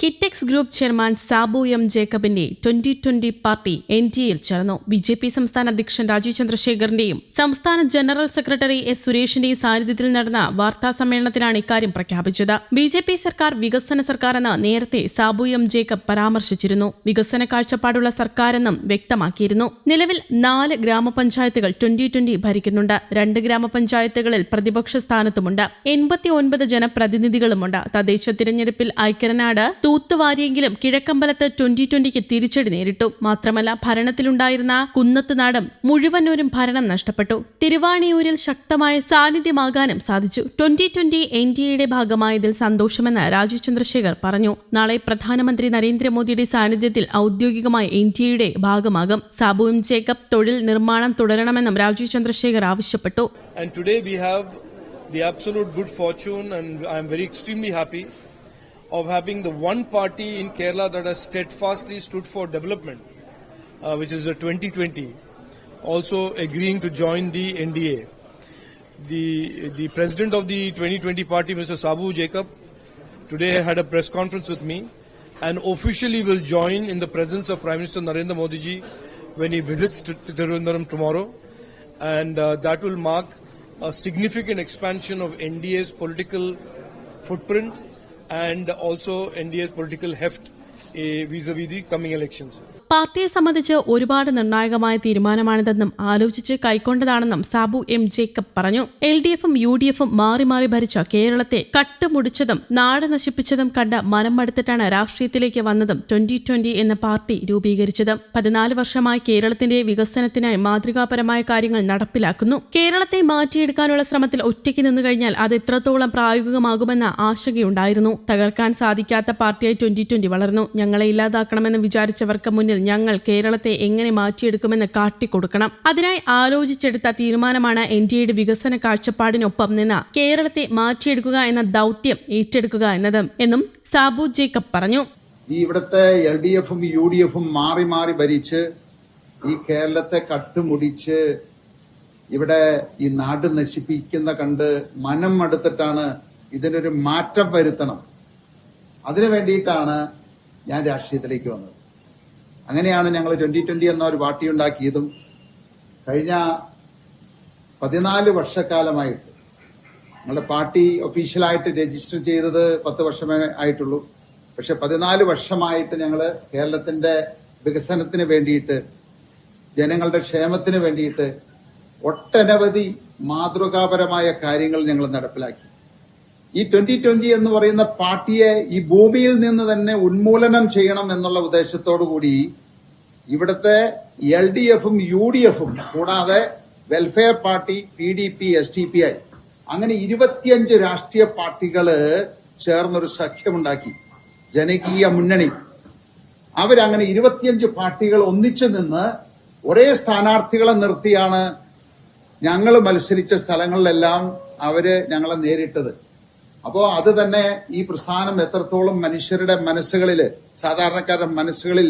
Kitex group chairman Sabu M ജേക്കബിന്റെ 2020 party എൻഡിഎയിൽ ചേർന്നു. ബിജെപി സംസ്ഥാന അധ്യക്ഷൻ രാജീവ് ചന്ദ്രശേഖറിന്റെയും സംസ്ഥാന ജനറൽ സെക്രട്ടറി എസ് സുരേഷിന്റെയും സാന്നിധ്യത്തിൽ നടന്ന വാർത്താ സമ്മേളനത്തിലാണ് ഇക്കാര്യം പ്രഖ്യാപിച്ചത്. ബിജെപി സർക്കാർ വികസന സർക്കാരെന്ന് നേരത്തെ സാബു എം ജേക്കബ് പരാമർശിച്ചിരുന്നു. വികസന കാഴ്ചപ്പാടുള്ള സർക്കാരെന്നും വ്യക്തമാക്കിയിരുന്നു. നിലവിൽ 4 ഗ്രാമപഞ്ചായത്തുകൾ 2020 ഭരിക്കുന്നുണ്ട്. 2 ഗ്രാമപഞ്ചായത്തുകളിൽ പ്രതിപക്ഷ സ്ഥാനത്തുമുണ്ട്. 89 ജനപ്രതിനിധികളുമുണ്ട്. തദ്ദേശ തിരഞ്ഞെടുപ്പിൽ ഐക്യനാട് തൂത്തുവാരിയെങ്കിലും കിഴക്കമ്പലത്ത് 2020 തിരിച്ചടി നേരിട്ടു. മാത്രമല്ല, ഭരണത്തിലുണ്ടായിരുന്ന കുന്നത്തുനാടും മുഴുവനൂരും ഭരണം നഷ്ടപ്പെട്ടു. തിരുവാണിയൂരിൽ ശക്തമായ സാന്നിധ്യമാകാനും സാധിച്ചു. 2020 എൻഡിഎയുടെ ഭാഗമായതിൽ സന്തോഷമെന്ന് രാജീവ് ചന്ദ്രശേഖർ പറഞ്ഞു. നാളെ പ്രധാനമന്ത്രി നരേന്ദ്രമോദിയുടെ സാന്നിധ്യത്തിൽ ഔദ്യോഗികമായി എൻഡിഎയുടെ ഭാഗമാകും. സാബു എം ജേക്കബ് തൊഴിൽ നിർമ്മാണം തുടരണമെന്നും രാജീവ് ചന്ദ്രശേഖർ ആവശ്യപ്പെട്ടു. The absolute good fortune, and I am very extremely happy of having the one party in Kerala that has steadfastly stood for development, which is the 2020, also agreeing to join the NDA. The president of the 2020 party, Mr. Sabu Jacob, today had a press conference with me and officially will join in the presence of Prime Minister Narendra Modi ji when he visits Tirunelveli tomorrow, and that will mark a significant expansion of NDA's political footprint and also NDA's political heft vis-a-vis the coming elections. പാർട്ടിയെ സംബന്ധിച്ച് ഒരുപാട് നിർണായകമായ തീരുമാനമാണിതെന്നും ആലോചിച്ച് കൈക്കൊണ്ടതാണെന്നും Sabu M Jacob പറഞ്ഞു. LDFും UDFും മാറി മാറി ഭരിച്ച കേരളത്തെ കട്ടുമുടിച്ചതും നാട് നശിപ്പിച്ചതും കണ്ട് മനം മടുത്തിട്ടാണ് രാഷ്ട്രീയത്തിലേക്ക് വന്നതും 2020 എന്ന പാർട്ടി രൂപീകരിച്ചത്. 14 വർഷമായി കേരളത്തിന്റെ വികസനത്തിനായി മാതൃകാപരമായ കാര്യങ്ങൾ നടപ്പിലാക്കുന്നു. കേരളത്തെ മാറ്റിയെടുക്കാനുള്ള ശ്രമത്തിൽ ഒറ്റയ്ക്ക് നിന്നു കഴിഞ്ഞാൽ അത് എത്രത്തോളം പ്രായോഗികമാകുമെന്ന ആശങ്കയുണ്ടായിരുന്നു. തകർക്കാൻ സാധിക്കാത്ത പാർട്ടിയായി 2020 വളർന്നു. ഞങ്ങളെ ഇല്ലാതാക്കണമെന്ന് വിചാരിച്ചവർക്ക് മുന്നിൽ ഞങ്ങൾ കേരളത്തെ എങ്ങനെ മാറ്റിയെടുക്കുമെന്ന് കാട്ടിക്കൊടുക്കണം. അതിനായി ആലോചിച്ചെടുത്ത തീരുമാനമാണ് എൻഡിഎയുടെ വികസന കാഴ്ചപ്പാടിനൊപ്പം നിന്ന് കേരളത്തെ മാറ്റിയെടുക്കുക എന്ന ദൗത്യം ഏറ്റെടുക്കുക എന്നും സാബു ജേക്കബ് പറഞ്ഞു. ഇവിടുത്തെ LDFും UDFും മാറി മാറി ഭരിച്ച് ഈ കേരളത്തെ കട്ടുമുടിച്ച് ഇവിടെ ഈ നാട് നശിപ്പിക്കുന്ന കണ്ട് മനം മടുത്തിട്ടാണ് ഇതിനൊരു മാറ്റം വരുത്തണം. അതിനു വേണ്ടിയിട്ടാണ് ഞാൻ രാഷ്ട്രീയത്തിലേക്ക് വന്നത്. അങ്ങനെയാണ് ഞങ്ങൾ 2020 എന്ന ഒരു പാർട്ടി ഉണ്ടാക്കിയതും. കഴിഞ്ഞ 14 വർഷക്കാലമായിട്ട് ഞങ്ങളുടെ പാർട്ടി ഒഫീഷ്യലായിട്ട് രജിസ്റ്റർ ചെയ്തത് 10 വർഷമേ ആയിട്ടുള്ളൂ. പക്ഷെ 14 വർഷമായിട്ട് ഞങ്ങൾ കേരളത്തിന്റെ വികസനത്തിന് വേണ്ടിയിട്ട്, ജനങ്ങളുടെ ക്ഷേമത്തിന് വേണ്ടിയിട്ട് ഒട്ടനവധി മാതൃകാപരമായ കാര്യങ്ങൾ ഞങ്ങൾ നടപ്പിലാക്കി. ഈ 2020 എന്ന് പറയുന്ന പാർട്ടിയെ ഈ ഭൂമിയിൽ നിന്ന് തന്നെ ഉന്മൂലനം ചെയ്യണം എന്നുള്ള ഉദ്ദേശത്തോടു കൂടി ഇവിടുത്തെ LDFും UDFും കൂടാതെ വെൽഫെയർ പാർട്ടി, PDP, SDPI അങ്ങനെ 25 രാഷ്ട്രീയ പാർട്ടികള് ചേർന്നൊരു സഖ്യമുണ്ടാക്കി, ജനകീയ മുന്നണി. അവരങ്ങനെ 25 പാർട്ടികൾ ഒന്നിച്ചു നിന്ന് ഒരേ സ്ഥാനാർത്ഥികളെ നിർത്തിയാണ് ഞങ്ങൾ മത്സരിച്ച സ്ഥലങ്ങളിലെല്ലാം അവര് ഞങ്ങളെ നേരിട്ടത്. അപ്പോ അത് തന്നെ ഈ പ്രസ്ഥാനം എത്രത്തോളം മനുഷ്യരുടെ മനസ്സുകളിൽ, സാധാരണക്കാരുടെ മനസ്സുകളിൽ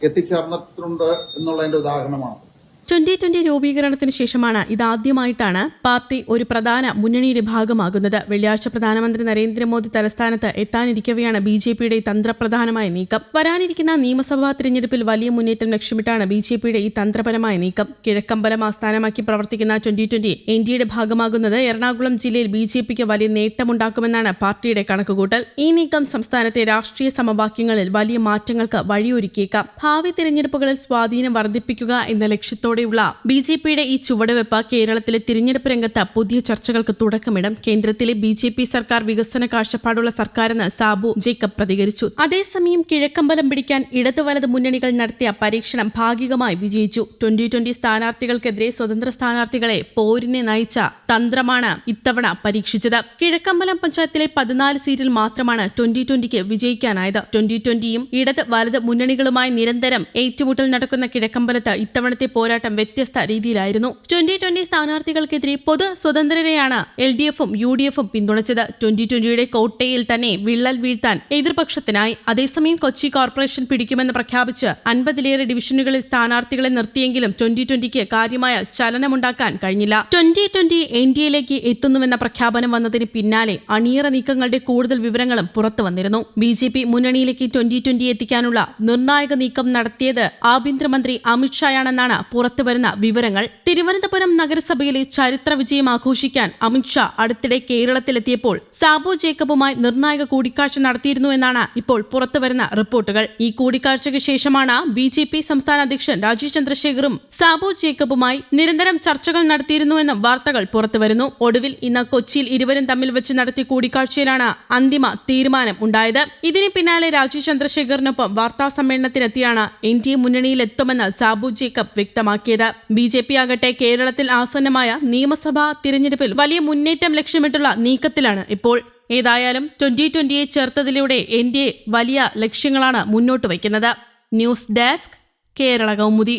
എത്തിച്ചേർന്നിട്ടുണ്ട് എന്നുള്ളതിന്റെ ഉദാഹരണമാണ്. 2020 രൂപീകരണത്തിന് ശേഷമാണ് ഇതാദ്യമായിട്ടാണ് പാർട്ടി ഒരു പ്രധാന മുന്നണിയുടെ ഭാഗമാകുന്നത്. വെള്ളിയാഴ്ച പ്രധാനമന്ത്രി നരേന്ദ്രമോദി തലസ്ഥാനത്ത് എത്താനിരിക്കവെയാണ് BJPയുടെ തന്ത്രപ്രധാനമായ നീക്കം. വരാനിരിക്കുന്ന നിയമസഭാ തിരഞ്ഞെടുപ്പിൽ വലിയ മുന്നേറ്റം ലക്ഷ്യമിട്ടാണ് BJPയുടെ ഈ തന്ത്രപരമായ നീക്കം. കിഴക്കമ്പലം ആസ്ഥാനമാക്കി പ്രവർത്തിക്കുന്ന 2020 എൻഡിഎയുടെ ഭാഗമാകുന്നത് എറണാകുളം ജില്ലയിൽ BJPക്ക് വലിയ നേട്ടമുണ്ടാക്കുമെന്നാണ് പാർട്ടിയുടെ കണക്കുകൂട്ടൽ. ഈ നീക്കം സംസ്ഥാനത്തെ രാഷ്ട്രീയ സമവാക്യങ്ങളിൽ വലിയ മാറ്റങ്ങൾക്ക് വഴിയൊരുക്കിയേക്കാം. ഭാവി തിരഞ്ഞെടുപ്പുകളിൽ സ്വാധീനം വർദ്ധിപ്പിക്കുക എന്ന ലക്ഷ്യത്തോടെ BJPയുടെ ഈ ചുവടുവെപ്പ് കേരളത്തിലെ തിരഞ്ഞെടുപ്പ് രംഗത്ത് പുതിയ ചർച്ചകൾക്ക് തുടക്കമിടും. കേന്ദ്രത്തിലെ BJP സർക്കാർ വികസന കാഴ്ചപ്പാടുള്ള സർക്കാരെന്ന് സാബു ജേക്കബ് പ്രതികരിച്ചു. അതേസമയം കിഴക്കമ്പലം പിടിക്കാൻ ഇടതു വലത് മുന്നണികൾ നടത്തിയ പരീക്ഷണം ഭാഗികമായി വിജയിച്ചു. 2020 സ്ഥാനാർത്ഥികൾക്കെതിരെ സ്വതന്ത്ര സ്ഥാനാർത്ഥികളെ പോരിനെ നയിച്ച തന്ത്രമാണ് ഇത്തവണ പരീക്ഷിച്ചത്. കിഴക്കമ്പലം പഞ്ചായത്തിലെ 14 സീറ്റിൽ മാത്രമാണ് 2020 വിജയിക്കാനായത്. 2020യും ഇടത് വലത് മുന്നണികളുമായി നിരന്തരം ഏറ്റുമുട്ടൽ നടക്കുന്ന കിഴക്കമ്പലത്ത് ഇത്തവണത്തെ പോരാട്ടം പെരുമാറ്റം വ്യത്യസ്ത രീതിയിലായിരുന്നു. 2020 സ്ഥാനാർത്ഥികൾക്കെതിരെ പൊതു സ്വതന്ത്രരെയാണ് LDFും UDFും പിന്തുണച്ചത്. 2020 കോട്ടയിൽ തന്നെ വിള്ളൽ വീഴ്ത്താൻ എതിർപക്ഷത്തിനായി. അതേസമയം കൊച്ചി കോർപ്പറേഷൻ പിടിക്കുമെന്ന് പ്രഖ്യാപിച്ച് 50ലേറെ ഡിവിഷനുകളിൽ സ്ഥാനാർത്ഥികളെ നിർത്തിയെങ്കിലും 2020ക്ക് കാര്യമായ ചലനമുണ്ടാക്കാൻ കഴിഞ്ഞില്ല. 2020 NDAയിലേക്ക് എത്തുന്നുവെന്ന പ്രഖ്യാപനം വന്നതിന് പിന്നാലെ അണിയറ നീക്കങ്ങളുടെ കൂടുതൽ വിവരങ്ങളും പുറത്തു വന്നിരുന്നു. BJP മുന്നണിയിലേക്ക് 2020 എത്തിക്കാനുള്ള നിർണായക നീക്കം നടത്തിയത് ആഭ്യന്തരമന്ത്രി അമിത്ഷായാണെന്നാണ് പുറത്തുവരുന്ന വിവരങ്ങൾ. തിരുവനന്തപുരം നഗരസഭയിലെ ചരിത്ര വിജയം ആഘോഷിക്കാൻ അമിത്ഷാ അടുത്തിടെ കേരളത്തിലെത്തിയപ്പോൾ സാബു ജേക്കബുമായി നിർണായക കൂടിക്കാഴ്ച നടത്തിയിരുന്നു എന്നാണ് ഇപ്പോൾ പുറത്തുവരുന്ന റിപ്പോർട്ടുകൾ. ഈ കൂടിക്കാഴ്ചയ്ക്ക് ശേഷമാണ് BJP സംസ്ഥാന അധ്യക്ഷൻ രാജീവ് ചന്ദ്രശേഖറും സാബു ജേക്കബുമായി നിരന്തരം ചർച്ചകൾ നടത്തിയിരുന്നുവെന്നും വാർത്തകൾ പുറത്തുവരുന്നു. ഒടുവിൽ ഇന്ന് കൊച്ചിയിൽ ഇരുവരും തമ്മിൽ വെച്ച് നടത്തിയ കൂടിക്കാഴ്ചയിലാണ് അന്തിമ തീരുമാനം ഉണ്ടായത്. ഇതിന് പിന്നാലെ രാജീവ് ചന്ദ്രശേഖറിനൊപ്പം വാർത്താ സമ്മേളനത്തിനെത്തിയാണ് NDA മുന്നണിയിൽ എത്തുമെന്ന് സാബു ജേക്കബ് വ്യക്തമാക്കിയത്. BJP ആകട്ടെ കേരളത്തിൽ ആസന്നമായ നിയമസഭാ തിരഞ്ഞെടുപ്പിൽ വലിയ മുന്നേറ്റം ലക്ഷ്യമിട്ടുള്ള നീക്കത്തിലാണ് ഇപ്പോൾ. ഏതായാലും 2020യെ ചേർത്തതിലൂടെ NDA വലിയ ലക്ഷ്യങ്ങളാണ് മുന്നോട്ട് വയ്ക്കുന്നത്. News desk, Kerala Kaumudi.